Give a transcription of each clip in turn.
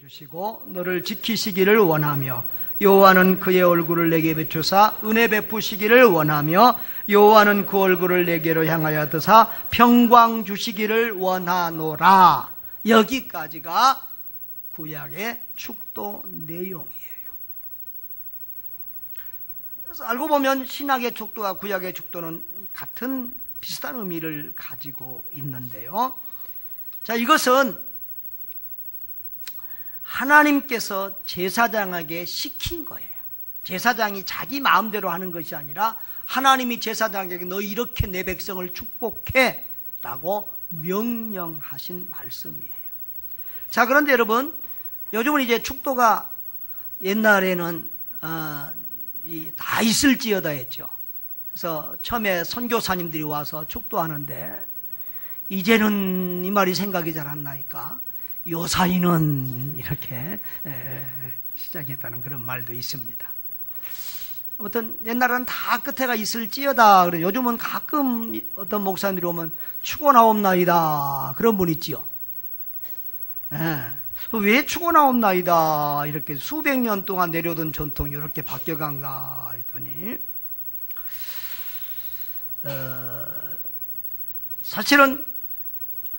주시고 너를 지키시기를 원하며 여호와는 그의 얼굴을 내게 비추사 은혜 베푸시기를 원하며 여호와는 그 얼굴을 내게로 향하여 드사 평강 주시기를 원하노라. 여기까지가 구약의 축도 내용이에요. 그래서 알고 보면 신약의 축도와 구약의 축도는 같은 비슷한 의미를 가지고 있는데요. 자, 이것은 하나님께서 제사장에게 시킨 거예요. 제사장이 자기 마음대로 하는 것이 아니라 하나님이 제사장에게 너 이렇게 내 백성을 축복해 라고 명령하신 말씀이에요. 자, 그런데 여러분, 요즘은 이제 축도가 옛날에는 다 있을지어다 했죠. 그래서 처음에 선교사님들이 와서 축도하는데 이제는 이 말이 생각이 잘 안 나니까 요사이는 이렇게 시작했다는 그런 말도 있습니다. 아무튼 옛날에는 다 끝에가 있을지어다. 그래 요즘은 가끔 어떤 목사님들이 오면 축원하옵나이다 그런 분 있지요. 왜 축원하옵나이다 이렇게 수백 년 동안 내려오던 전통이 이렇게 바뀌어간가 했더니 사실은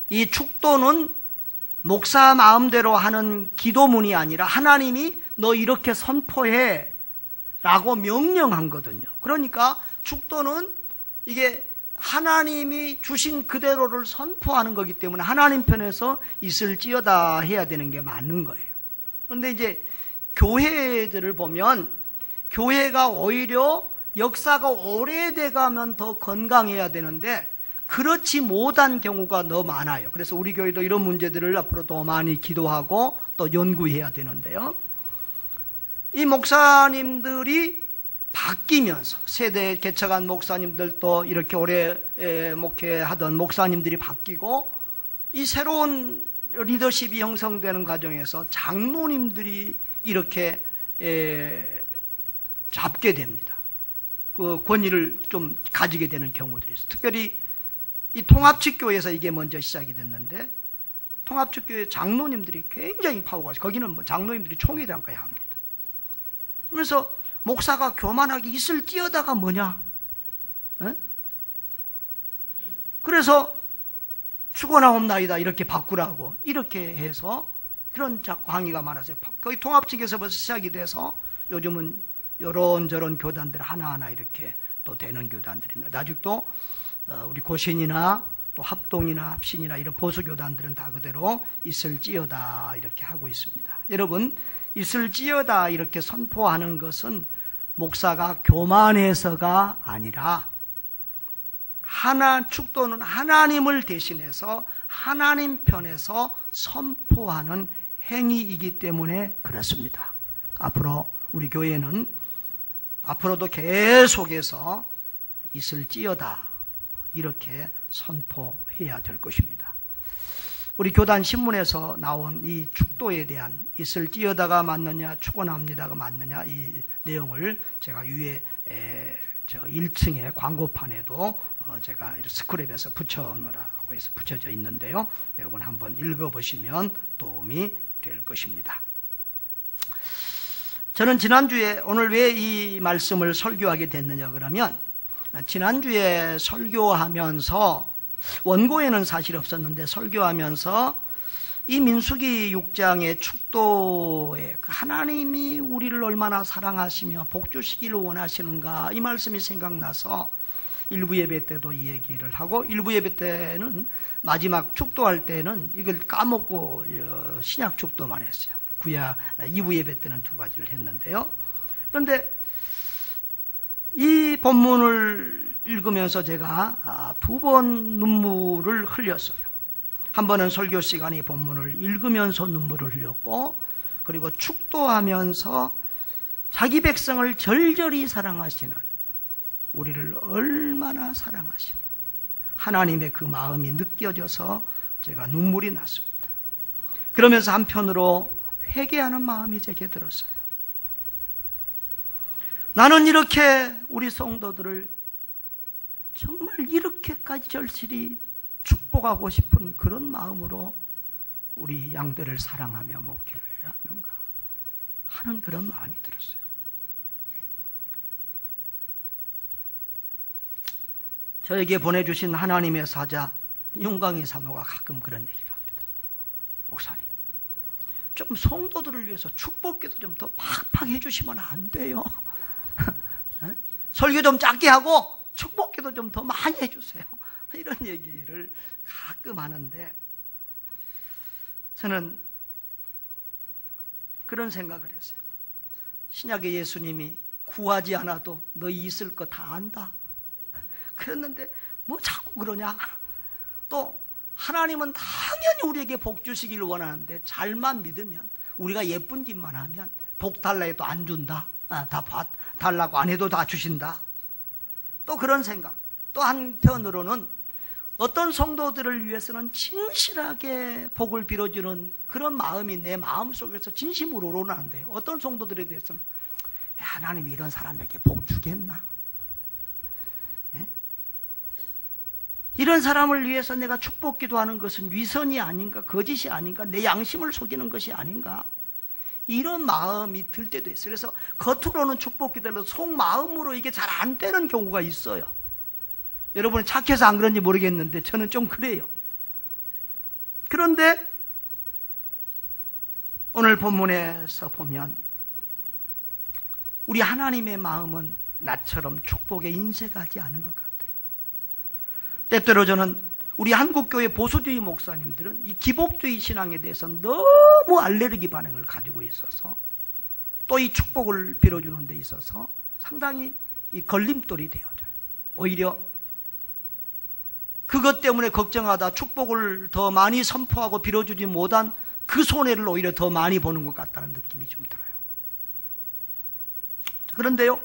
이 축도는 목사 마음대로 하는 기도문이 아니라 하나님이 너 이렇게 선포해 라고 명령한 거거든요. 그러니까 축도는 이게 하나님이 주신 그대로를 선포하는 거기 때문에 하나님 편에서 있을지어다 해야 되는 게 맞는 거예요. 그런데 이제 교회들을 보면 교회가 오히려 역사가 오래돼 가면 더 건강해야 되는데 그렇지 못한 경우가 너무 많아요. 그래서 우리 교회도 이런 문제들을 앞으로 더 많이 기도하고 또 연구해야 되는데요. 이 목사님들이 바뀌면서 세대 개척한 목사님들도 이렇게 오래 목회하던 목사님들이 바뀌고 이 새로운 리더십이 형성되는 과정에서 장로님들이 이렇게 잡게 됩니다. 그 권위를 좀 가지게 되는 경우들이 있어요. 특별히 이 통합측교회에서 이게 먼저 시작이 됐는데 통합측교회 장로님들이 굉장히 파워가 있어요. 거기는 뭐 장로님들이 총회장까지 합니다. 그래서 목사가 교만하게 있을지어다가 뭐냐? 에? 그래서 축원하옵나이다 이렇게 바꾸라고 이렇게 해서 그런 자꾸 항의가 많았어요. 거기 통합측에서부터 시작이 돼서 요즘은 이런저런 교단들 하나하나 이렇게 또 되는 교단들이 있는데 아직도 우리 고신이나 또 합동이나 합신이나 이런 보수교단들은 다 그대로 있을지어다 이렇게 하고 있습니다. 여러분, 있을지어다 이렇게 선포하는 것은 목사가 교만해서가 아니라 축도는 하나님을 대신해서 하나님 편에서 선포하는 행위이기 때문에 그렇습니다. 앞으로 우리 교회는 앞으로도 계속해서 있을지어다 이렇게 선포해야 될 것입니다. 우리 교단 신문에서 나온 이 축도에 대한 있을지어다가 맞느냐 축원합니다가 맞느냐 이 내용을 제가 위에 1층에 광고판에도 제가 스크랩에서 붙여놓으라고 해서 붙여져 있는데요. 여러분 한번 읽어보시면 도움이 될 것입니다. 저는 지난주에 오늘 왜 이 말씀을 설교하게 됐느냐 그러면 지난주에 설교하면서 원고에는 사실 없었는데 설교하면서 이 민수기 6장의 축도에 하나님이 우리를 얼마나 사랑하시며 복주시기를 원하시는가 이 말씀이 생각나서 일부 예배 때도 이 얘기를 하고 일부 예배 때는 마지막 축도할 때는 이걸 까먹고 신약 축도만 했어요. 구약 2부 예배 때는 두 가지를 했는데요. 그런데 이 본문을 읽으면서 제가 두 번 눈물을 흘렸어요. 한 번은 설교 시간에 본문을 읽으면서 눈물을 흘렸고 그리고 축도하면서 자기 백성을 절절히 사랑하시는 우리를 얼마나 사랑하시는 하나님의 그 마음이 느껴져서 제가 눈물이 났습니다. 그러면서 한편으로 회개하는 마음이 제게 들었어요. 나는 이렇게 우리 성도들을 정말 이렇게까지 절실히 축복하고 싶은 그런 마음으로 우리 양들을 사랑하며 목회를 해야 하는가 하는 그런 마음이 들었어요. 저에게 보내주신 하나님의 사자 윤광희 사모가 가끔 그런 얘기를 합니다. 목사님, 좀 성도들을 위해서 축복기도 좀 더 팍팍 해주시면 안 돼요? 설교 좀 짧게 하고 축복기도 좀 더 많이 해주세요. 이런 얘기를 가끔 하는데 저는 그런 생각을 했어요. 신약의 예수님이 구하지 않아도 너희 있을 거 다 안다. 그랬는데 뭐 자꾸 그러냐? 또 하나님은 당연히 우리에게 복 주시기를 원하는데 잘만 믿으면, 우리가 예쁜 짓만 하면 복 달라 해도 안 준다. 다 달라고 안 해도 다 주신다. 또 그런 생각. 또 한편으로는 어떤 성도들을 위해서는 진실하게 복을 빌어주는 그런 마음이 내 마음속에서 진심으로 우러나는데요. 어떤 성도들에 대해서는 하나님이 이런 사람에게 복 주겠나? 이런 사람을 위해서 내가 축복 기도하는 것은 위선이 아닌가, 거짓이 아닌가, 내 양심을 속이는 것이 아닌가, 이런 마음이 들 때도 있어요. 그래서 겉으로는 축복 기도로 속마음으로 이게 잘 안 되는 경우가 있어요. 여러분은 착해서 안 그런지 모르겠는데 저는 좀 그래요. 그런데 오늘 본문에서 보면 우리 하나님의 마음은 나처럼 축복에 인색하지 않은 것 같아요. 때때로 저는 우리 한국교회 보수주의 목사님들은 이 기복주의 신앙에 대해서 너무 알레르기 반응을 가지고 있어서 또 이 축복을 빌어주는 데 있어서 상당히 이 걸림돌이 되어져요. 오히려 그것 때문에 걱정하다 축복을 더 많이 선포하고 빌어주지 못한 그 손해를 오히려 더 많이 보는 것 같다는 느낌이 좀 들어요. 그런데요,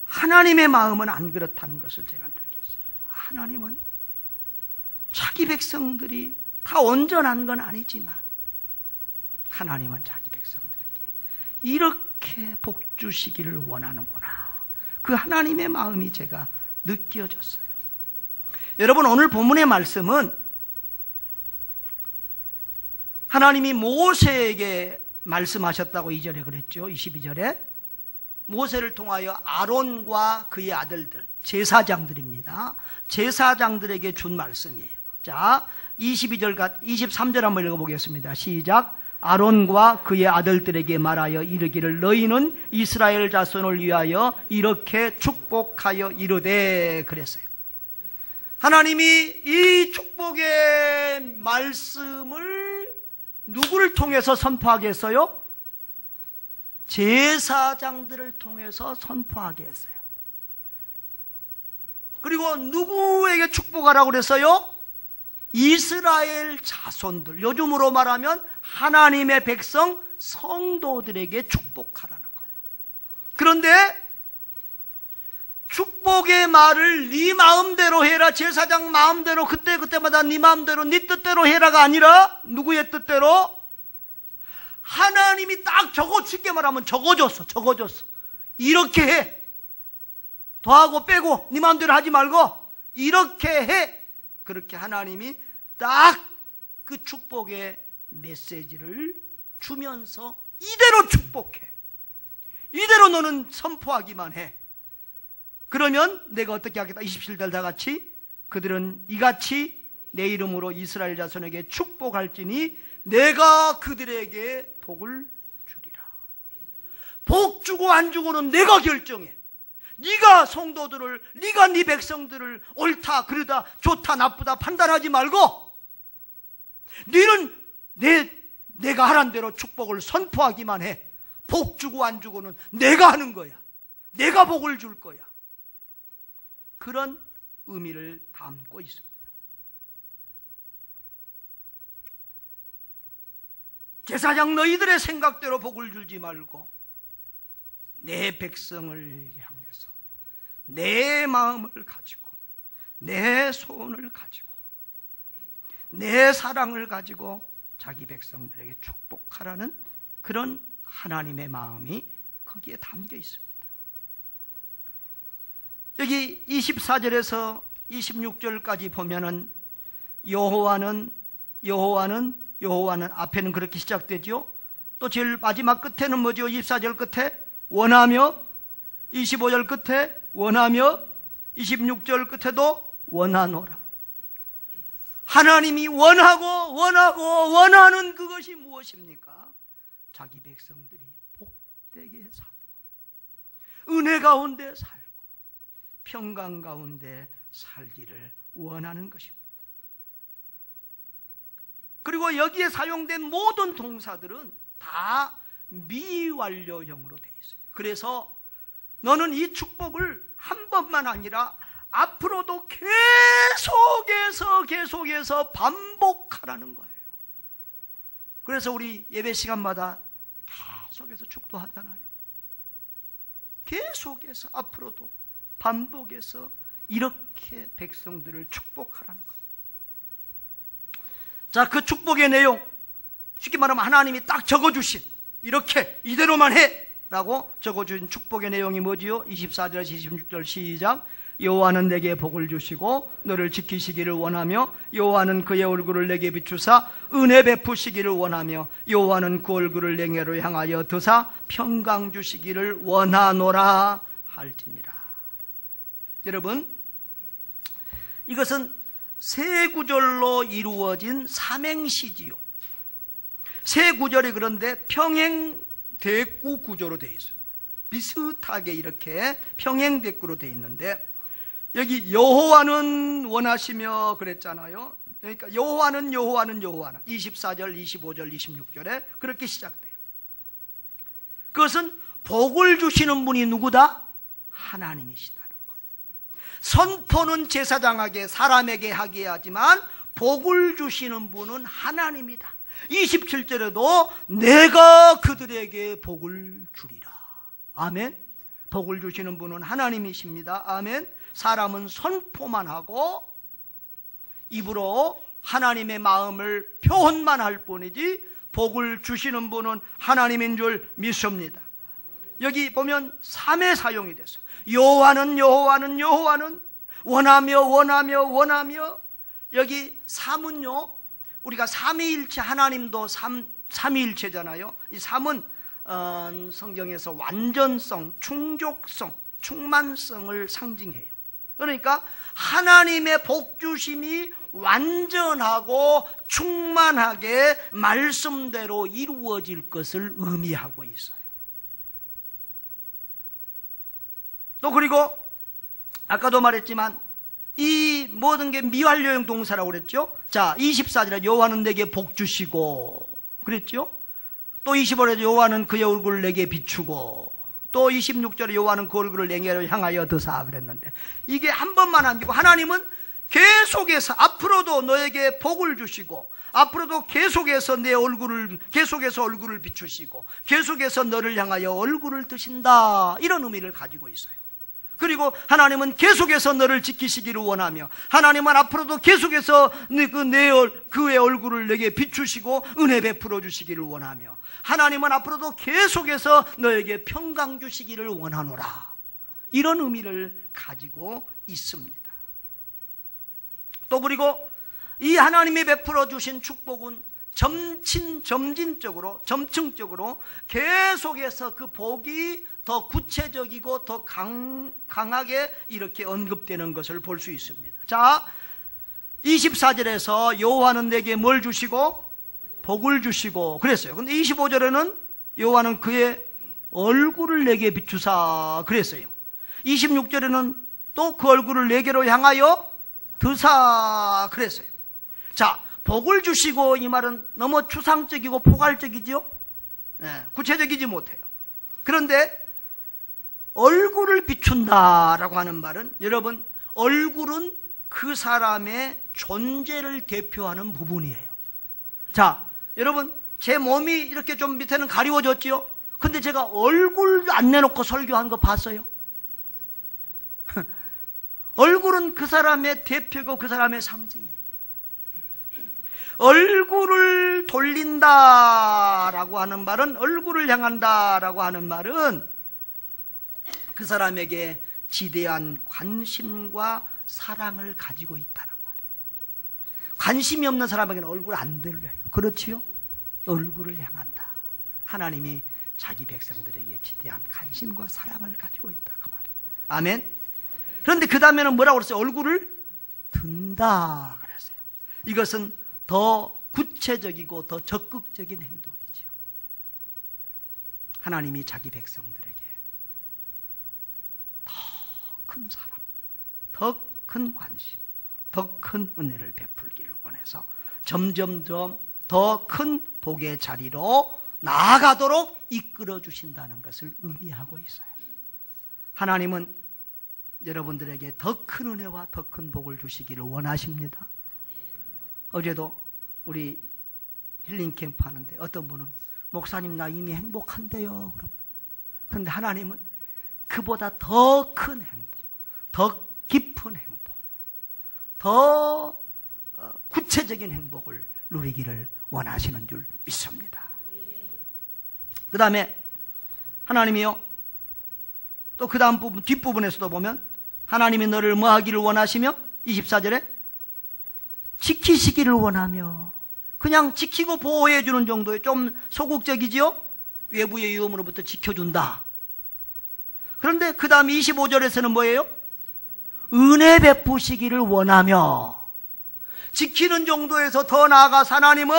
하나님의 마음은 안 그렇다는 것을 제가 느꼈어요. 하나님은 자기 백성들이 다 온전한 건 아니지만 하나님은 자기 백성들에게 이렇게 복 주시기를 원하는구나. 그 하나님의 마음이 제가 느껴졌어요. 여러분, 오늘 본문의 말씀은 하나님이 모세에게 말씀하셨다고 2절에 그랬죠. 22절에 모세를 통하여 아론과 그의 아들들, 제사장들입니다. 제사장들에게 준 말씀이에요. 자, 23절 한번 읽어보겠습니다. 시작. 아론과 그의 아들들에게 말하여 이르기를 너희는 이스라엘 자손을 위하여 이렇게 축복하여 이르되 그랬어요. 하나님이 이 축복의 말씀을 누구를 통해서 선포하게 했어요? 제사장들을 통해서 선포하게 했어요. 그리고 누구에게 축복하라고 그랬어요? 이스라엘 자손들, 요즘으로 말하면 하나님의 백성 성도들에게 축복하라는 거예요. 그런데 축복의 말을 네 마음대로 해라, 제사장 마음대로 그때마다 네 마음대로 네 뜻대로 해라가 아니라 누구의 뜻대로? 하나님이 딱 적어줄게 말하면 적어줬어. 이렇게 해. 더하고 빼고 네 마음대로 하지 말고 이렇게 해. 그렇게 하나님이 딱 그 축복의 메시지를 주면서 이대로 축복해. 이대로 너는 선포하기만 해. 그러면 내가 어떻게 하겠다. 27절 다 같이 그들은 이같이 내 이름으로 이스라엘 자손에게 축복할지니 내가 그들에게 복을 주리라. 복 주고 안 주고는 내가 결정해. 네가 성도들을, 네가 네 백성들을 옳다 그르다 좋다 나쁘다 판단하지 말고 너는 내가 하란 대로 축복을 선포하기만 해. 복 주고 안 주고는 내가 하는 거야. 내가 복을 줄 거야. 그런 의미를 담고 있습니다. 제사장 너희들의 생각대로 복을 주지 말고 내 백성을 향해서 내 마음을 가지고 내 소원을 가지고 내 사랑을 가지고 자기 백성들에게 축복하라는 그런 하나님의 마음이 거기에 담겨 있습니다. 여기 24절에서 26절까지 보면은 여호와는 여호와는 앞에는 그렇게 시작되죠. 또 제일 마지막 끝에는 뭐죠? 24절 끝에 원하며, 25절 끝에 원하며, 26절 끝에도 원하노라. 하나님이 원하는 그것이 무엇입니까? 자기 백성들이 복되게 살고, 은혜 가운데 살고, 평강 가운데 살기를 원하는 것입니다. 그리고 여기에 사용된 모든 동사들은 다 미완료형으로 되어 있어요. 그래서 너는 이 축복을 한 번만 아니라 앞으로도 계속해서 반복하라는 거예요. 그래서 우리 예배 시간마다 계속해서 축도하잖아요. 계속해서 앞으로도 반복해서 이렇게 백성들을 축복하라는 거예요. 자, 그 축복의 내용, 쉽게 말하면 하나님이 딱 적어주신, 이렇게 이대로만 해 라고 적어주신 축복의 내용이 뭐지요? 24절에서 26절 시작. 여호와는 내게 복을 주시고 너를 지키시기를 원하며, 여호와는 그의 얼굴을 내게 비추사 은혜 베푸시기를 원하며, 여호와는 그 얼굴을 내게로 향하여 드사 평강 주시기를 원하노라 할지니라. 여러분, 이것은 세 구절로 이루어진 삼행시지요. 세 구절이 그런데 평행 대꾸 구조로 되어 있어요. 비슷하게 이렇게 평행 대꾸로 되어 있는데, 여기 여호와는 원하시며 그랬잖아요. 그러니까 여호와는 24절, 25절, 26절에 그렇게 시작돼요. 그것은 복을 주시는 분이 누구다? 하나님이시다는 거예요. 선포는 제사장에게, 사람에게 하게 하지만 복을 주시는 분은 하나님이다. 27절에도 내가 그들에게 복을 주리라. 아멘. 복을 주시는 분은 하나님이십니다. 아멘. 사람은 선포만 하고 입으로 하나님의 마음을 표현만 할 뿐이지 복을 주시는 분은 하나님인 줄 믿습니다. 여기 보면 3의 사용이 돼서 여호와는 원하며, 여기 3은요, 우리가 삼위일체, 하나님도 삼위일체잖아요. 이 3은 성경에서 완전성, 충족성, 충만성을 상징해요. 그러니까 하나님의 복주심이 완전하고 충만하게 말씀대로 이루어질 것을 의미하고 있어요. 또 그리고 아까도 말했지만 이 모든 게 미완료형 동사라고 그랬죠. 자, 24절에 여호와는 내게 복 주시고 그랬죠. 또 25절에 여호와는 그의 얼굴을 내게 비추고, 또 26절에 여호와는 그 얼굴을 내게로 향하여 드사 그랬는데, 이게 한 번만 아니고 하나님은 계속해서 앞으로도 너에게 복을 주시고, 앞으로도 계속해서 얼굴을 비추시고, 계속해서 너를 향하여 얼굴을 드신다, 이런 의미를 가지고 있어요. 그리고 하나님은 계속해서 너를 지키시기를 원하며, 하나님은 앞으로도 계속해서 그의 얼굴을 내게 비추시고 은혜 베풀어 주시기를 원하며, 하나님은 앞으로도 계속해서 너에게 평강 주시기를 원하노라, 이런 의미를 가지고 있습니다. 또 그리고 이 하나님이 베풀어 주신 축복은 점층적으로 계속해서 그 복이 더 구체적이고 더 강하게 이렇게 언급되는 것을 볼 수 있습니다. 자, 24절에서 여호와는 내게 뭘 주시고? 복을 주시고 그랬어요. 근데 25절에는 여호와는 그의 얼굴을 내게 비추사 그랬어요. 26절에는 또 그 얼굴을 내게로 향하여 드사 그랬어요. 자, 복을 주시고, 이 말은 너무 추상적이고 포괄적이죠? 네, 구체적이지 못해요. 그런데 얼굴을 비춘다라고 하는 말은, 여러분, 얼굴은 그 사람의 존재를 대표하는 부분이에요. 자, 여러분, 제 몸이 이렇게 좀 밑에는 가리워졌지요? 근데 제가 얼굴 안 내놓고 설교한 거 봤어요? 얼굴은 그 사람의 대표고 그 사람의 상징이에요. 얼굴을 돌린다라고 하는 말은, 얼굴을 향한다라고 하는 말은 그 사람에게 지대한 관심과 사랑을 가지고 있다는 말이에요. 관심이 없는 사람에게는 얼굴 안 들려요. 그렇지요? 얼굴을 향한다. 하나님이 자기 백성들에게 지대한 관심과 사랑을 가지고 있다. 그 말이에요. 아멘. 그런데 그 다음에는 뭐라고 그랬어요? 얼굴을 든다 그랬어요. 이것은 더 구체적이고 더 적극적인 행동이죠. 하나님이 자기 백성들에게 더 큰 사랑, 더 큰 관심, 더 큰 은혜를 베풀기를 원해서 점점점 더 큰 복의 자리로 나아가도록 이끌어 주신다는 것을 의미하고 있어요. 하나님은 여러분들에게 더 큰 은혜와 더 큰 복을 주시기를 원하십니다. 어제도 우리 힐링 캠프 하는데 어떤 분은 목사님 나 이미 행복한데요. 그런데 하나님은 그보다 더 큰 행복, 더 깊은 행복, 더 구체적인 행복을 누리기를 원하시는 줄 믿습니다. 그 다음에 하나님이요, 또 그 다음 부분, 뒷부분에서도 보면 하나님이 너를 뭐 하기를 원하시며 24절에 지키시기를 원하며, 그냥 지키고 보호해 주는 정도의 좀 소극적이지요? 외부의 위험으로부터 지켜준다. 그런데 그 다음 25절에서는 뭐예요? 은혜 베푸시기를 원하며, 지키는 정도에서 더 나아가서 하나님은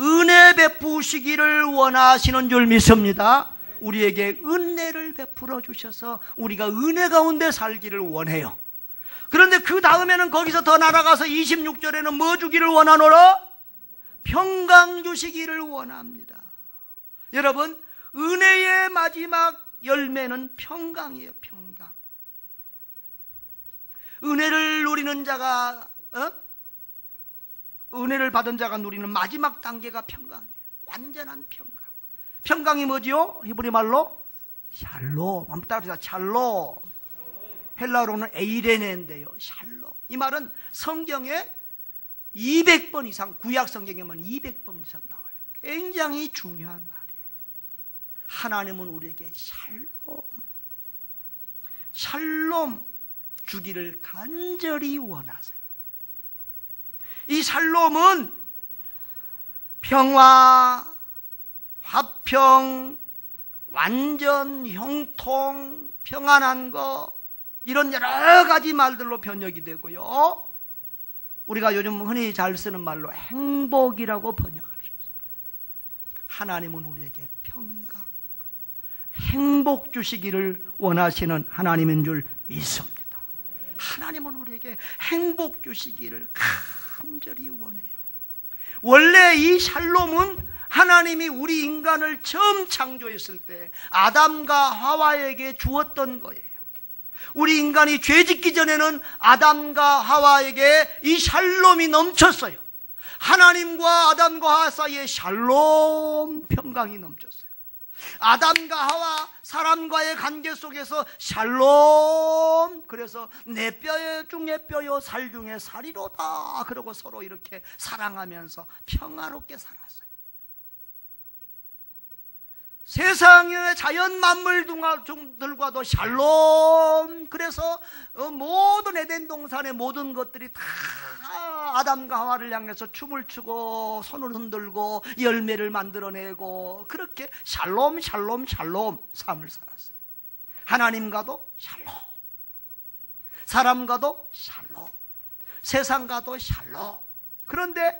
은혜 베푸시기를 원하시는 줄 믿습니다. 우리에게 은혜를 베풀어 주셔서 우리가 은혜 가운데 살기를 원해요. 그런데 그 다음에는 거기서 더 나아가서 26절에는 뭐 주기를 원하노라? 평강 주시기를 원합니다. 여러분, 은혜의 마지막 열매는 평강이에요. 평강. 은혜를 누리는 자가 은혜를 받은 자가 누리는 마지막 단계가 평강이에요. 완전한 평강. 평강이 뭐지요? 히브리 말로 샬롬. 한번 따라합시다. 샬롬. 헬라어로는 에이레네인데요. 샬롬. 이 말은 성경에 200번 이상, 구약 성경에만 200번 이상 나와요. 굉장히 중요한 말이에요. 하나님은 우리에게 샬롬 주기를 간절히 원하세요. 이 샬롬은 평화, 화평, 완전, 형통, 평안한 거, 이런 여러 가지 말들로 번역이 되고요. 우리가 요즘 흔히 잘 쓰는 말로 행복이라고 번역할 수 있어요. 하나님은 우리에게 평강, 행복 주시기를 원하시는 하나님인 줄 믿습니다. 하나님은 우리에게 행복 주시기를 간절히 원해요. 원래 이 샬롬은 하나님이 우리 인간을 처음 창조했을 때 아담과 하와에게 주었던 거예요. 우리 인간이 죄 짓기 전에는 아담과 하와에게 이 샬롬이 넘쳤어요. 하나님과 아담과 하와 사이에 샬롬 평강이 넘쳤어요. 아담과 하와 사람과의 관계 속에서 샬롬, 그래서 내 뼈 중에 뼈요 살 중에 살이로다, 그러고 서로 이렇게 사랑하면서 평화롭게 살았어요. 세상의 자연 만물들과도 샬롬. 그래서 모든 에덴 동산의 모든 것들이 다 아담과 하와를 향해서 춤을 추고 손을 흔들고 열매를 만들어내고 그렇게 샬롬 삶을 살았어요. 하나님과도 샬롬, 사람과도 샬롬, 세상과도 샬롬. 그런데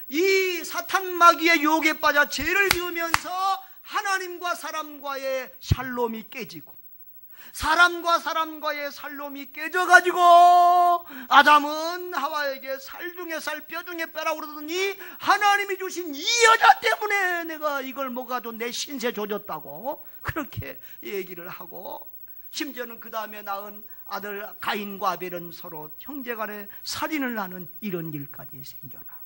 이 사탄 마귀의 유혹에 빠져 죄를 지으면서 하나님과 사람과의 샬롬이 깨지고, 사람과 사람과의 샬롬이 깨져가지고 아담은 하와에게 살 중에 살 뼈 중에 뼈라고 그러더니 하나님이 주신 이 여자 때문에 내가 이걸 먹어도 내 신세 조졌다고 그렇게 얘기를 하고, 심지어는 그 다음에 낳은 아들 가인과 아벨은 서로 형제간에 살인을 하는 이런 일까지 생겨나고,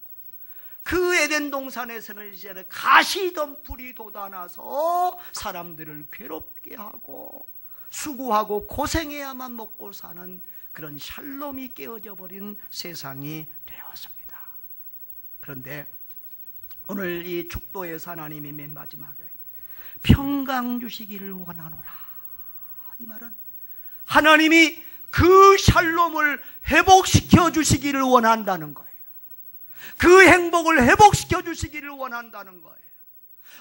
그 에덴 동산에서는 이제 가시덤불이 돋아나서 사람들을 괴롭게 하고 수고하고 고생해야만 먹고 사는 그런 샬롬이 깨어져 버린 세상이 되었습니다. 그런데 오늘 이 축도에서 하나님이 맨 마지막에 평강 주시기를 원하노라, 이 말은 하나님이 그 샬롬을 회복시켜 주시기를 원한다는 거예요. 그 행복을 회복시켜 주시기를 원한다는 거예요.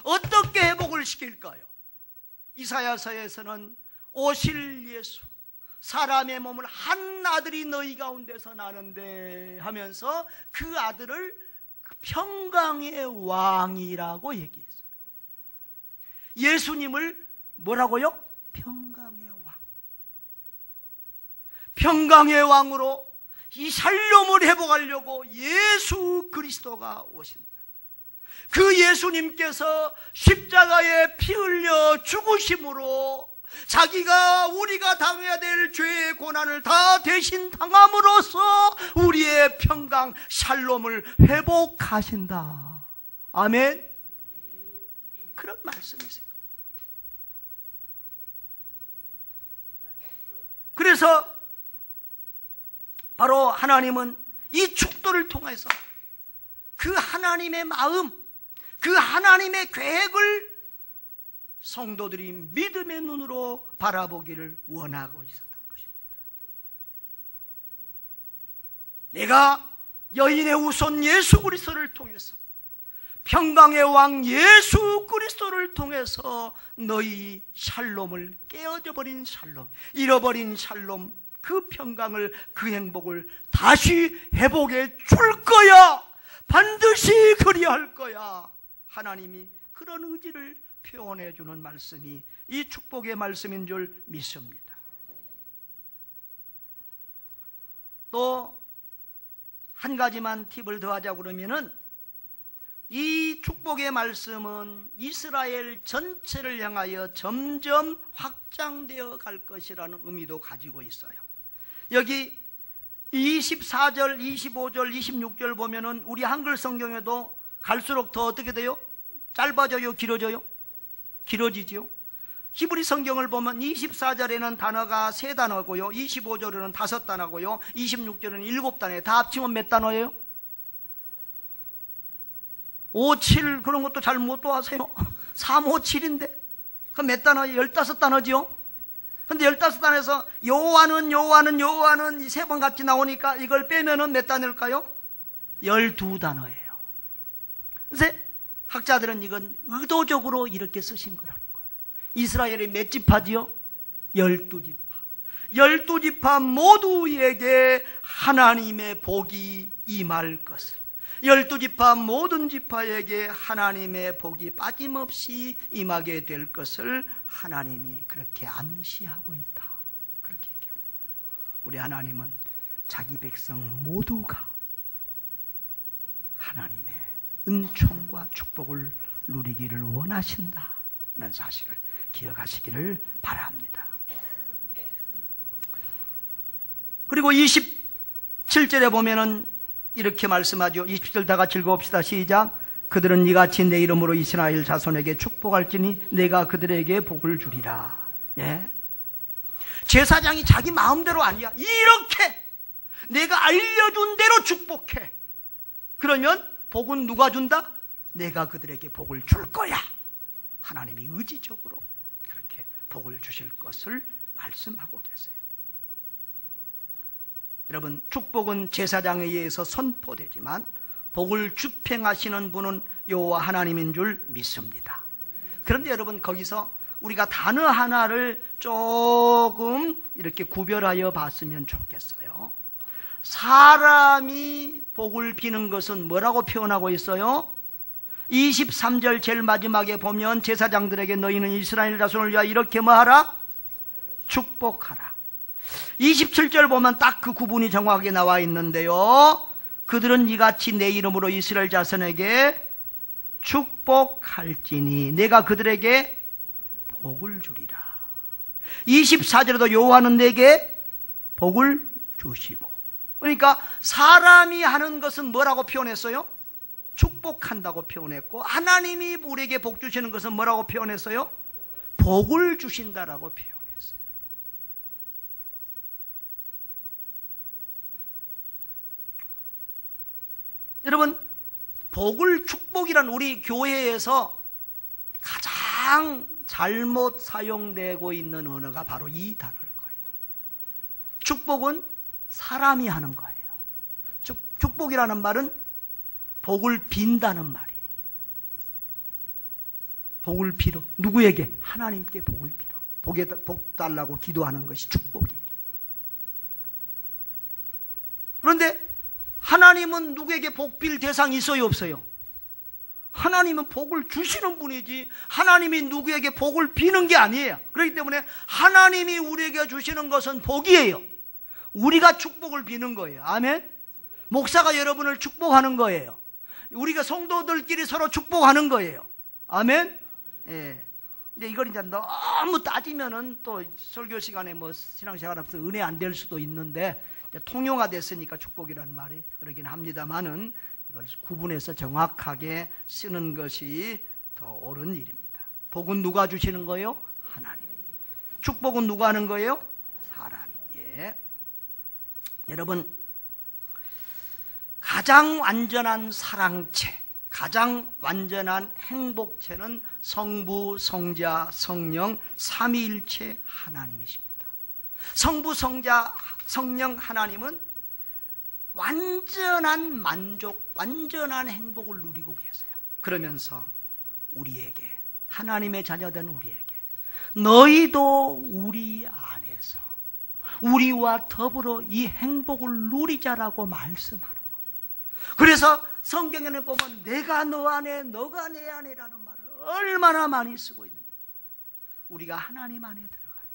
어떻게 회복을 시킬까요? 이사야서에서는 오실 예수, 사람의 몸을 한 아들이 너희 가운데서 나는데 하면서 그 아들을 평강의 왕이라고 얘기했어요. 예수님을 뭐라고요? 평강의 왕. 평강의 왕으로 이 샬롬을 회복하려고 예수 그리스도가 오신다. 그 예수님께서 십자가에 피 흘려 죽으심으로 자기가 우리가 당해야 될 죄의 고난을 다 대신 당함으로써 우리의 평강 샬롬을 회복하신다. 아멘. 그런 말씀이세요. 그래서 바로 하나님은 이 축도를 통해서 그 하나님의 마음, 그 하나님의 계획을 성도들이 믿음의 눈으로 바라보기를 원하고 있었던 것입니다. 내가 여인의 후손 예수 그리스도를 통해서, 평강의 왕 예수 그리스도를 통해서 너희 샬롬을, 깨어져 버린 샬롬, 잃어버린 샬롬, 그 평강을, 그 행복을 다시 회복해 줄 거야. 반드시 그리할 거야. 하나님이 그런 의지를 표현해 주는 말씀이 이 축복의 말씀인 줄 믿습니다. 또 한 가지만 팁을 더하자고 그러면은, 이 축복의 말씀은 이스라엘 전체를 향하여 점점 확장되어 갈 것이라는 의미도 가지고 있어요. 여기 24절, 25절, 26절 보면은 우리 한글 성경에도 갈수록 더 어떻게 돼요? 짧아져요? 길어져요? 길어지죠. 히브리 성경을 보면 24절에는 단어가 3단어고요, 25절에는 5단어고요, 26절에는 7단어예요. 다 합치면 몇 단어예요? 5, 7 그런 것도 잘 못 도하세요. 3, 5, 7인데 그 몇 단어예요? 15단어지요. 근데 15단에서 여호와는 이 3번 같이 나오니까 이걸 빼면은 몇 단어일까요? 12단어예요. 그래서 학자들은 이건 의도적으로 이렇게 쓰신 거라는 거예요. 이스라엘이 몇 지파지요? 12지파. 12지파 모두에게 하나님의 복이 임할 것을, 12지파 모든 지파에게 하나님의 복이 빠짐없이 임하게 될 것을 하나님이 그렇게 암시하고 있다. 그렇게 얘기하는 거예요. 우리 하나님은 자기 백성 모두가 하나님의 은총과 축복을 누리기를 원하신다는 사실을 기억하시기를 바랍니다. 그리고 27절에 보면은 이렇게 말씀하죠. 27절 다 같이 읽어봅시다. 시작. 그들은 이같이 내 이름으로 이스라엘 자손에게 축복할지니 내가 그들에게 복을 주리라. 예. 제사장이 자기 마음대로 아니야. 이렇게 내가 알려준 대로 축복해. 그러면 복은 누가 준다? 내가 그들에게 복을 줄 거야. 하나님이 의지적으로 그렇게 복을 주실 것을 말씀하고 계세요. 여러분, 축복은 제사장에 의해서 선포되지만 복을 집행하시는 분은 여호와 하나님인 줄 믿습니다. 그런데 여러분, 거기서 우리가 단어 하나를 조금 이렇게 구별하여 봤으면 좋겠어요. 사람이 복을 비는 것은 뭐라고 표현하고 있어요? 23절 제일 마지막에 보면 제사장들에게 너희는 이스라엘 자손을 위하여 이렇게 뭐하라? 축복하라. 27절 보면 딱 그 구분이 정확하게 나와 있는데요. 그들은 이같이 내 이름으로 이스라엘 자손에게 축복할지니 내가 그들에게 복을 주리라. 24절에도 여호와는 내게 복을 주시고. 그러니까 사람이 하는 것은 뭐라고 표현했어요? 축복한다고 표현했고, 하나님이 우리에게 복 주시는 것은 뭐라고 표현했어요? 복을 주신다라고 표현했어요. 여러분, 복을, 축복이란 우리 교회에서 가장 잘못 사용되고 있는 언어가 바로 이 단어일 거예요. 축복은 사람이 하는 거예요. 축복이라는 말은 복을 빈다는 말이. 복을 빌어. 누구에게? 하나님께 복을 빌어. 복 달라고 기도하는 것이 축복이에요. 그런데 하나님은 누구에게 복 빌 대상이 있어요, 없어요? 하나님은 복을 주시는 분이지 하나님이 누구에게 복을 비는 게 아니에요. 그렇기 때문에 하나님이 우리에게 주시는 것은 복이에요. 우리가 축복을 비는 거예요. 아멘? 목사가 여러분을 축복하는 거예요. 우리가 성도들끼리 서로 축복하는 거예요. 아멘? 예. 근데 이걸 이제 너무 따지면은 또 설교 시간에 뭐 신앙생활 하면서 은혜 안 될 수도 있는데 통용화 됐으니까 축복이라는 말이 그러긴 합니다만은 이걸 구분해서 정확하게 쓰는 것이 더 옳은 일입니다. 복은 누가 주시는 거예요? 하나님이. 축복은 누가 하는 거예요? 사람이. 예. 여러분, 가장 완전한 사랑체, 가장 완전한 행복체는 성부, 성자, 성령, 삼위일체 하나님이십니다. 성부, 성자, 성령 하나님은 완전한 만족, 완전한 행복을 누리고 계세요. 그러면서 우리에게, 하나님의 자녀된 우리에게 너희도 우리 안에서 우리와 더불어 이 행복을 누리자라고 말씀하는 거예요. 그래서 성경에는 보면 내가 너 안에 너가 내 안에라는 말을 얼마나 많이 쓰고 있는 거예요. 우리가 하나님 안에 들어가면,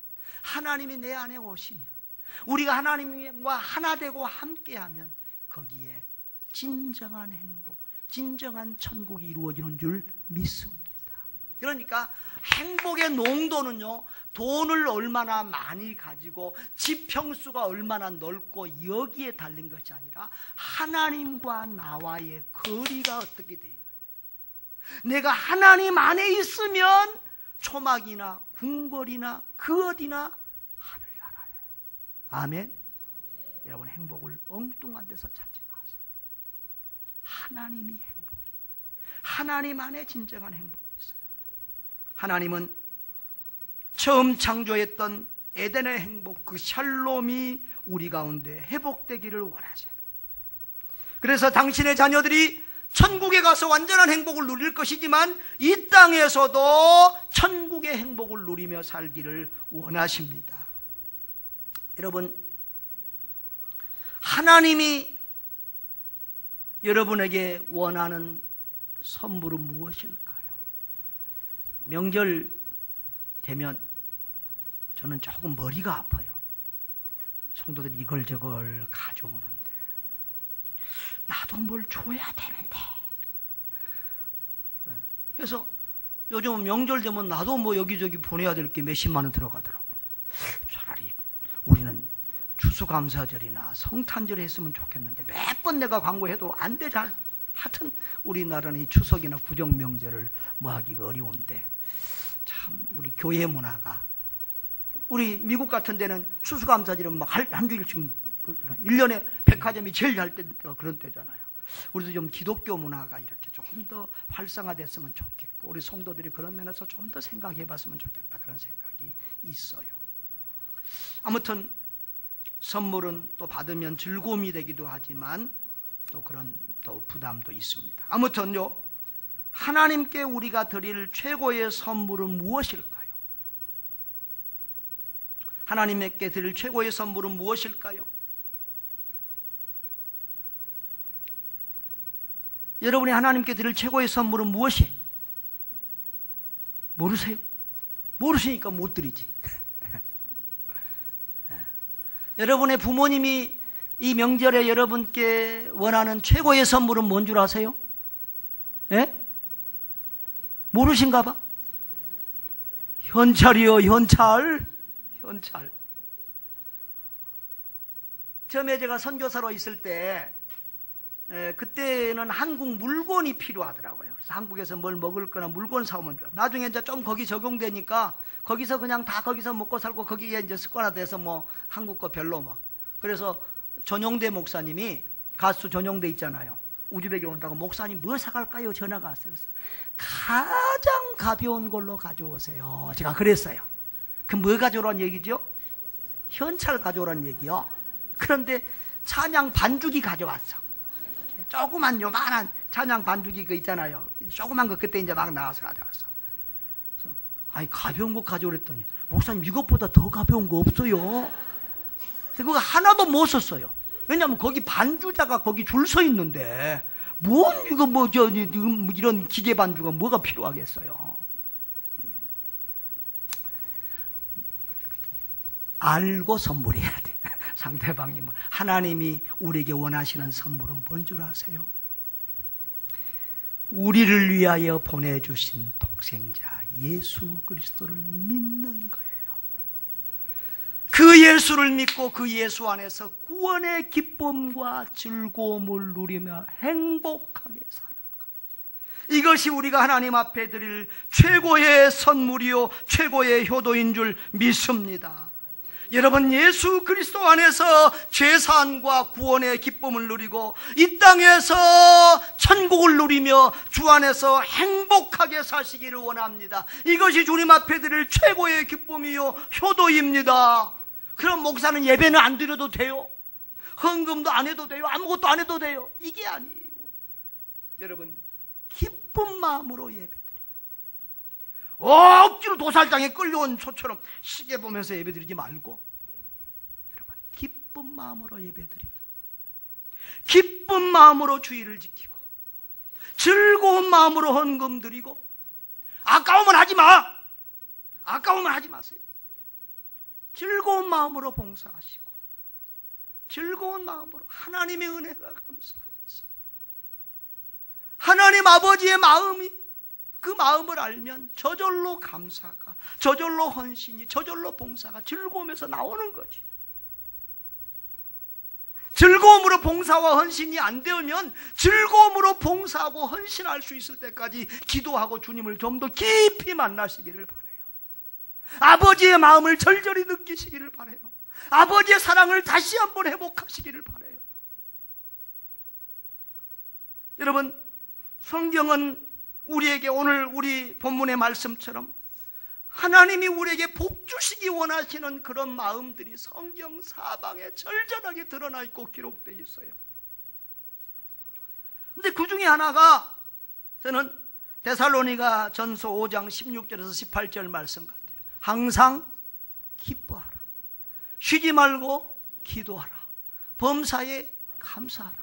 하나님이 내 안에 오시면, 우리가 하나님과 하나 되고 함께하면 거기에 진정한 행복, 진정한 천국이 이루어지는 줄 믿습니다. 그러니까 행복의 농도는요, 돈을 얼마나 많이 가지고 집 평수가 얼마나 넓고 여기에 달린 것이 아니라 하나님과 나와의 거리가 어떻게 돼요? 내가 하나님 안에 있으면 초막이나 궁궐이나 그 어디나 하늘나라예요. 아멘. 여러분, 행복을 엉뚱한 데서 찾지 마세요. 하나님이 행복이에요. 하나님 안에 진정한 행복이 있어요. 하나님은 처음 창조했던 에덴의 행복, 그 샬롬이 우리 가운데 회복되기를 원하세요. 그래서 당신의 자녀들이 천국에 가서 완전한 행복을 누릴 것이지만 이 땅에서도 천국의 행복을 누리며 살기를 원하십니다. 여러분, 하나님이 여러분에게 원하는 선물은 무엇일까요? 명절 되면 저는 조금 머리가 아파요. 성도들이 이걸 저걸 가져오는데 나도 뭘 줘야 되는데. 그래서 요즘 명절 되면 나도 뭐 여기저기 보내야 될 게 몇십만 원 들어가더라고. 차라리 우리는 추수감사절이나 성탄절에 했으면 좋겠는데 몇 번 내가 광고해도 안 돼. 잘. 하여튼 우리나라는 이 추석이나 구정명절을 뭐 하기가 어려운데 참 우리 교회 문화가, 우리 미국 같은 데는 추수감사절은 막 한 주일씩 1년에 백화점이 제일 잘 때가 그런 때잖아요. 우리도 좀 기독교 문화가 이렇게 좀 더 활성화됐으면 좋겠고 우리 성도들이 그런 면에서 좀 더 생각해 봤으면 좋겠다, 그런 생각이 있어요. 아무튼 선물은 또 받으면 즐거움이 되기도 하지만 또 그런 또 부담도 있습니다. 아무튼요, 하나님께 우리가 드릴 최고의 선물은 무엇일까요? 하나님께 드릴 최고의 선물은 무엇일까요? 여러분이 하나님께 드릴 최고의 선물은 무엇이에요? 모르세요? 모르시니까 못 드리지. 여러분의 부모님이 이 명절에 여러분께 원하는 최고의 선물은 뭔 줄 아세요? 예? 모르신가 봐? 현찰이요, 현찰. 현찰. 처음에 제가 선교사로 있을 때 그때는 한국 물건이 필요하더라고요. 그래서 한국에서 뭘 먹을 거나 물건 사오면 좋아. 나중에 이제 좀 거기 적용되니까 거기서 그냥 다 거기서 먹고 살고 거기에 이제 습관화돼서 뭐 한국 거 별로 뭐. 그래서 전용대 목사님이, 가수 전용대 있잖아요. 우즈벡에 온다고 목사님 뭐 사갈까요? 전화가 왔어요. 그래서 가장 가벼운 걸로 가져오세요. 제가 그랬어요. 그럼 뭐 가져오라는 얘기죠? 현찰 가져오라는 얘기요. 그런데 찬양 반죽이 가져왔어. 조그만 요만한 찬양 반죽이 그 있잖아요. 조그만 거 그때 이제 막 나와서 가져왔어. 그래서 아니 가벼운 거 가져오랬더니 목사님 이것보다 더 가벼운 거 없어요. 그거 하나도 못 썼어요. 왜냐면 거기 반주자가 거기 줄 서 있는데 뭔 이거 이런 기계 반주가 뭐가 필요하겠어요. 알고 선물해야 돼. 상대방이 하나님이 우리에게 원하시는 선물은 뭔 줄 아세요? 우리를 위하여 보내주신 독생자 예수 그리스도를 믿는 거예요. 그 예수를 믿고 그 예수 안에서 구원의 기쁨과 즐거움을 누리며 행복하게 사는 것. 이것이 우리가 하나님 앞에 드릴 최고의 선물이요 최고의 효도인 줄 믿습니다. 여러분, 예수 그리스도 안에서 죄사함과 구원의 기쁨을 누리고 이 땅에서 천국을 누리며 주 안에서 행복하게 사시기를 원합니다. 이것이 주님 앞에 드릴 최고의 기쁨이요 효도입니다. 그럼 목사는 예배는 안 드려도 돼요? 헌금도 안 해도 돼요? 아무것도 안 해도 돼요? 이게 아니에요. 여러분, 기쁜 마음으로 예배드려요. 억지로 도살장에 끌려온 소처럼 시계 보면서 예배드리지 말고 여러분, 기쁜 마음으로 예배드려요. 기쁜 마음으로 주의를 지키고 즐거운 마음으로 헌금 드리고 아까우면 하지 마. 아까우면 하지 마세요. 즐거운 마음으로 봉사하시고 즐거운 마음으로 하나님의 은혜가 감사해서 하나님 아버지의 마음이 그 마음을 알면 저절로 감사가, 저절로 헌신이, 저절로 봉사가 즐거움에서 나오는 거지. 즐거움으로 봉사와 헌신이 안 되면 즐거움으로 봉사하고 헌신할 수 있을 때까지 기도하고 주님을 좀 더 깊이 만나시기를 바라요. 아버지의 마음을 절절히 느끼시기를 바라요. 아버지의 사랑을 다시 한번 회복하시기를 바라요. 여러분, 성경은 우리에게 오늘 우리 본문의 말씀처럼 하나님이 우리에게 복 주시기 원하시는 그런 마음들이 성경 사방에 절절하게 드러나 있고 기록되어 있어요. 그런데 그 중에 하나가 저는 데살로니가 전서 5장 16절에서 18절 말씀 같아요. 항상 기뻐하라. 쉬지 말고 기도하라. 범사에 감사하라.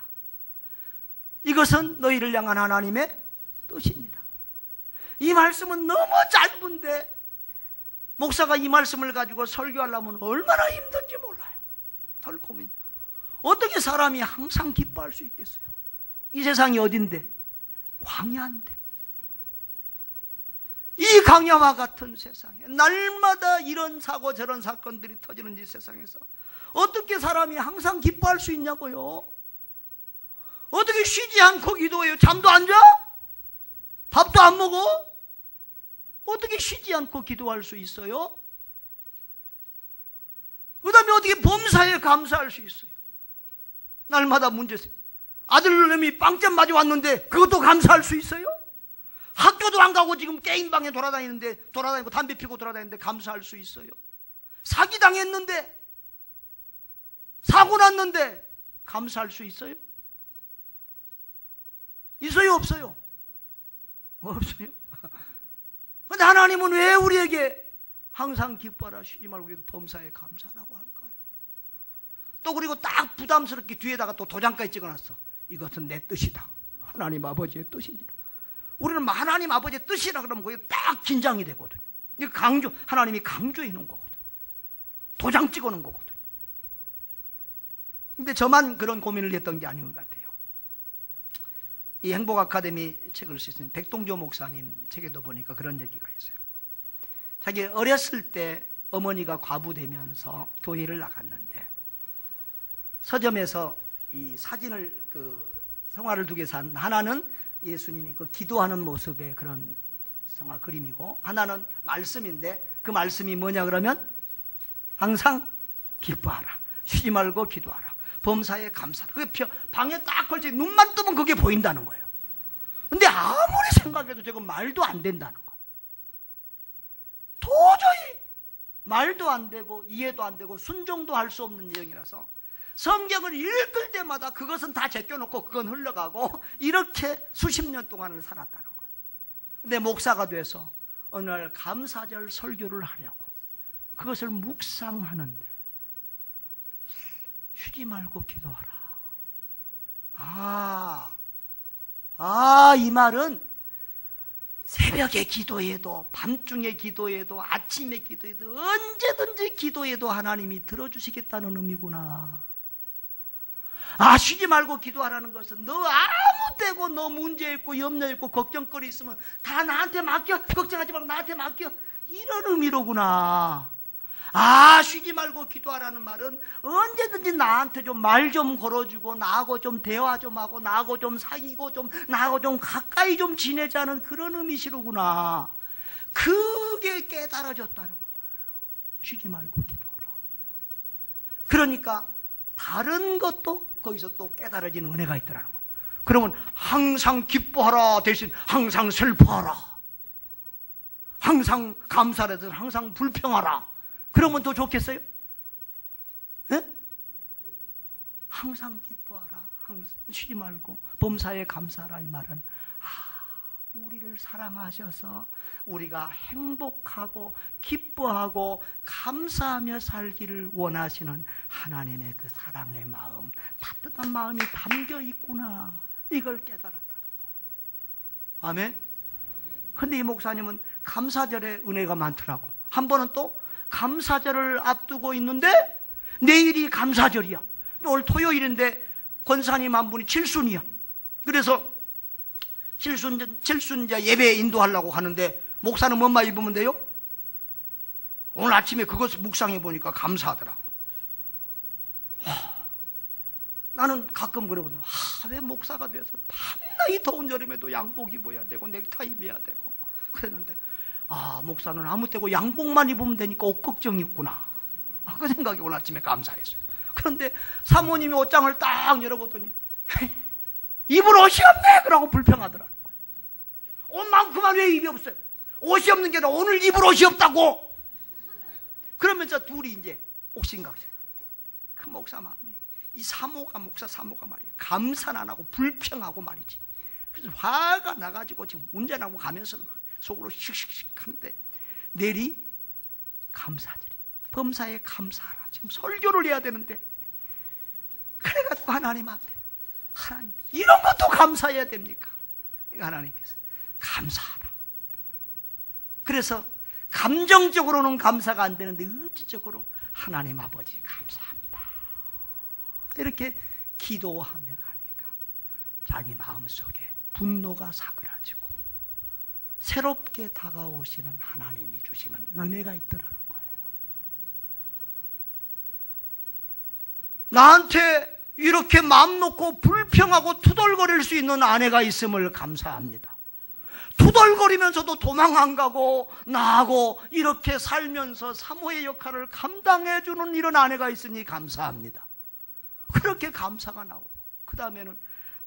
이것은 너희를 향한 하나님의 뜻입니다. 이 말씀은 너무 짧은데 목사가 이 말씀을 가지고 설교하려면 얼마나 힘든지 몰라요. 덜고민. 어떻게 사람이 항상 기뻐할 수 있겠어요? 이 세상이 어딘데? 광야인데. 이 광야와 같은 세상에 날마다 이런 사고 저런 사건들이 터지는 이 세상에서 어떻게 사람이 항상 기뻐할 수 있냐고요? 어떻게 쉬지 않고 기도해요? 잠도 안 자? 밥도 안 먹어? 어떻게 쉬지 않고 기도할 수 있어요? 그 다음에 어떻게 범사에 감사할 수 있어요? 날마다 문제세요. 아들놈이 빵점 맞아 왔는데 그것도 감사할 수 있어요? 학교도 안 가고 지금 게임방에 돌아다니고 담배 피고 돌아다니는데 감사할 수 있어요? 사기당했는데 사고 났는데 감사할 수 있어요? 있어요? 없어요? 없어요? 근데 하나님은 왜 우리에게 항상 기뻐하라 쉬지 말고 범사에 감사라고 할까요? 또 그리고 딱 부담스럽게 뒤에다가 또 도장까지 찍어놨어. 이것은 내 뜻이다. 하나님 아버지의 뜻입니다. 우리는 하나님 아버지의 뜻이라 그러면 거기 딱 긴장이 되거든요. 이거 하나님이 강조해 놓은 거거든요. 도장 찍어 놓은 거거든요. 근데 저만 그런 고민을 했던 게 아닌 것 같아요. 이 행복 아카데미 책을 쓰신 백동조 목사님 책에도 보니까 그런 얘기가 있어요. 자기 어렸을 때 어머니가 과부되면서 교회를 나갔는데 서점에서 이 사진을 성화를 두 개 산 하나는 예수님이 기도하는 모습의 그런 성화 그림이고 하나는 말씀인데 그 말씀이 뭐냐 그러면 항상 기뻐하라. 쉬지 말고 기도하라. 범사에 감사하라. 그게 방에 딱 걸쳐 눈만 뜨면 그게 보인다는 거예요. 근데 아무리 생각해도 저건 말도 안 된다는 거예요. 도저히 말도 안 되고 이해도 안 되고 순종도 할 수 없는 내용이라서 성경을 읽을 때마다 그것은 다 제껴놓고 그건 흘러가고 이렇게 수십 년 동안을 살았다는 거예요. 근데 목사가 돼서 어느 날 감사절 설교를 하려고 그것을 묵상하는데 쉬지 말고 기도하라. 이 말은 새벽에 기도해도, 밤중에 기도해도, 아침에 기도해도, 언제든지 기도해도 하나님이 들어주시겠다는 의미구나. 쉬지 말고 기도하라는 것은 너 아무 때고 너 문제 있고 염려 있고 걱정거리 있으면 다 나한테 맡겨. 걱정하지 말고 나한테 맡겨. 이런 의미로구나. 쉬지 말고 기도하라는 말은 언제든지 나한테 좀 말 좀 걸어주고 나하고 좀 대화 좀 하고 나하고 좀 사귀고 좀 나하고 좀 가까이 좀 지내자는 그런 의미시로구나. 그게 깨달아졌다는 거예요. 쉬지 말고 기도하라. 그러니까 다른 것도 거기서 또 깨달아지는 은혜가 있더라는 거예요. 그러면 항상 기뻐하라 대신 항상 슬퍼하라. 항상 감사하라 대신 항상 불평하라. 그러면 더 좋겠어요? 네? 항상 기뻐하라. 항상 쉬지 말고 범사에 감사하라. 이 말은 우리를 사랑하셔서 우리가 행복하고 기뻐하고 감사하며 살기를 원하시는 하나님의 그 사랑의 마음, 따뜻한 마음이 담겨 있구나. 이걸 깨달았다는 거예요. 아멘? 근데 이 목사님은 감사절에 은혜가 많더라고. 한 번은 또 감사절을 앞두고 있는데 내일이 감사절이야. 오늘 토요일인데 권사님 한 분이 칠순이야. 그래서 칠순자 예배 인도하려고 하는데 목사는 뭐만 입으면 돼요? 오늘 아침에 그것을 묵상해 보니까 감사하더라고. 나는 가끔 그러거든. 왜 목사가 돼서 밤낮 이 더운 여름에도 양복 입어야 되고 넥타이 입어야 되고 그랬는데 목사는 아무 때고 양복만 입으면 되니까 옷 걱정이 없구나. 그 생각이 오늘 아침에 감사했어요. 그런데 사모님이 옷장을 딱 열어보더니 입을 옷이 없네! 그러고 불평하더라고요. 옷만큼만 왜 입이 없어요? 옷이 없는 게 아니라 오늘 입을 옷이 없다고! 그러면서 둘이 이제 옥신각신. 그 목사 마음이, 목사 사모가 말이에요. 감사는 안 하고 불평하고 말이지. 그래서 화가 나가지고 지금 운전하고 가면서 속으로 씩씩씩 하는데 내일이 감사절이. 범사에 감사하라. 지금 설교를 해야 되는데 그래가지고 하나님 앞에 하나님 이런 것도 감사해야 됩니까? 하나님께서 감사하라. 그래서 감정적으로는 감사가 안 되는데 의지적으로 하나님 아버지 감사합니다. 이렇게 기도하며 가니까 자기 마음속에 분노가 사그라지고 새롭게 다가오시는 하나님이 주시는 은혜가 있더라는 거예요. 나한테 이렇게 마음 놓고 불평하고 투덜거릴 수 있는 아내가 있음을 감사합니다. 투덜거리면서도 도망 안 가고 나하고 이렇게 살면서 사모의 역할을 감당해주는 이런 아내가 있으니 감사합니다. 그렇게 감사가 나오고 그 다음에는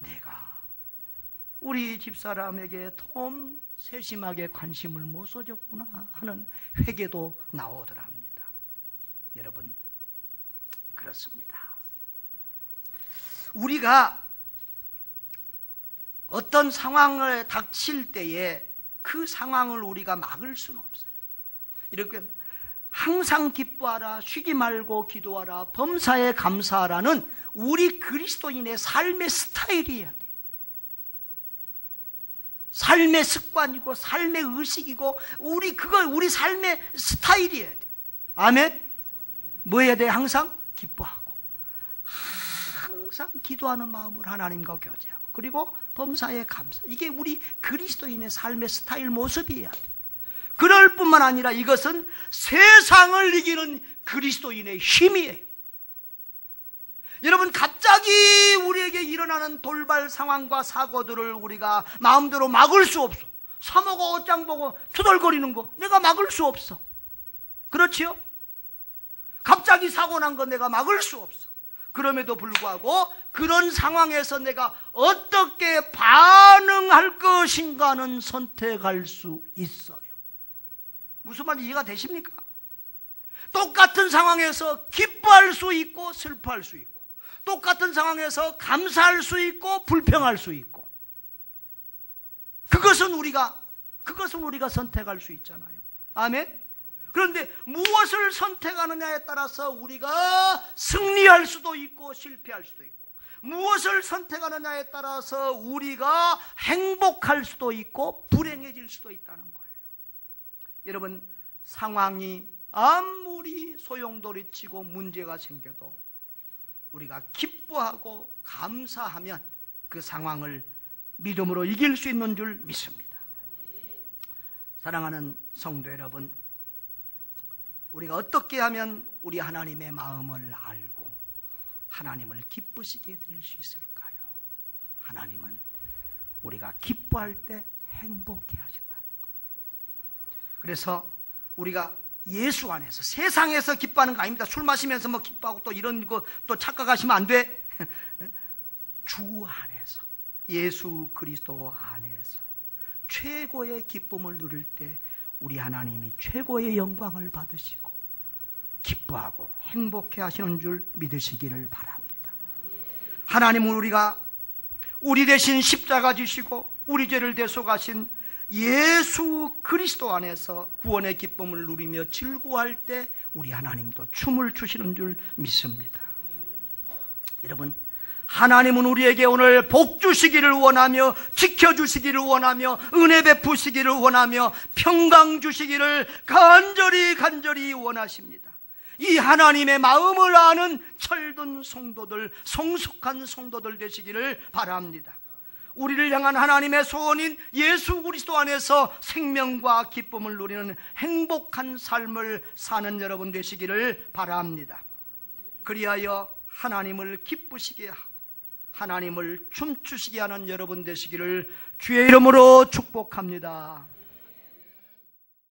내가 우리 집사람에게 좀 세심하게 관심을 못 써줬구나 하는 회개도 나오더랍니다. 여러분 그렇습니다. 우리가 어떤 상황을 닥칠 때에 그 상황을 우리가 막을 수는 없어요. 이렇게 항상 기뻐하라, 쉬지 말고 기도하라, 범사에 감사하라는 우리 그리스도인의 삶의 스타일이어야 돼요. 삶의 습관이고 삶의 의식이고 우리 삶의 스타일이어야 돼요. 아멘? 뭐 해야 돼? 항상 기뻐하고 항상 기도하는 마음으로 하나님과 교제하고 그리고 범사에 감사. 이게 우리 그리스도인의 삶의 스타일 모습이어야 돼. 그럴 뿐만 아니라 이것은 세상을 이기는 그리스도인의 힘이에요. 여러분 갑자기 우리에게 일어나는 돌발 상황과 사고들을 우리가 마음대로 막을 수 없어. 사모가 옷장 보고 투덜거리는 거 내가 막을 수 없어. 그렇지요? 갑자기 사고 난 거 내가 막을 수 없어. 그럼에도 불구하고 그런 상황에서 내가 어떻게 반응할 것인가는 선택할 수 있어요. 무슨 말인지 이해가 되십니까? 똑같은 상황에서 기뻐할 수 있고 슬퍼할 수 있고 똑같은 상황에서 감사할 수 있고 불평할 수 있고, 그것은 우리가 선택할 수 있잖아요. 아멘. 그런데 무엇을 선택하느냐에 따라서 우리가 승리할 수도 있고 실패할 수도 있고, 무엇을 선택하느냐에 따라서 우리가 행복할 수도 있고 불행해질 수도 있다는 거예요. 여러분, 상황이 아무리 소용돌이치고 문제가 생겨도 우리가 기뻐하고 감사하면 그 상황을 믿음으로 이길 수 있는 줄 믿습니다. 사랑하는 성도 여러분, 우리가 어떻게 하면 우리 하나님의 마음을 알고 하나님을 기쁘시게 될 수 있을까요? 하나님은 우리가 기뻐할 때 행복해 하신다는 거예요. 그래서 우리가 예수 안에서, 세상에서 기뻐하는 거 아닙니다. 술 마시면서 뭐 기뻐하고 또 이런 거 또 착각하시면 안 돼. 주 안에서, 예수 그리스도 안에서 최고의 기쁨을 누릴 때 우리 하나님이 최고의 영광을 받으시고 기뻐하고 행복해 하시는 줄 믿으시기를 바랍니다. 하나님은 우리 대신 십자가 지시고 우리 죄를 대속하신 예수 그리스도 안에서 구원의 기쁨을 누리며 즐거워할 때 우리 하나님도 춤을 추시는 줄 믿습니다. 여러분, 하나님은 우리에게 오늘 복 주시기를 원하며 지켜주시기를 원하며 은혜 베푸시기를 원하며 평강 주시기를 간절히 원하십니다. 이 하나님의 마음을 아는 철든 성도들, 성숙한 성도들 되시기를 바랍니다. 우리를 향한 하나님의 소원인 예수 그리스도 안에서 생명과 기쁨을 누리는 행복한 삶을 사는 여러분 되시기를 바랍니다. 그리하여 하나님을 기쁘시게 하고 하나님을 춤추시게 하는 여러분 되시기를 주의 이름으로 축복합니다.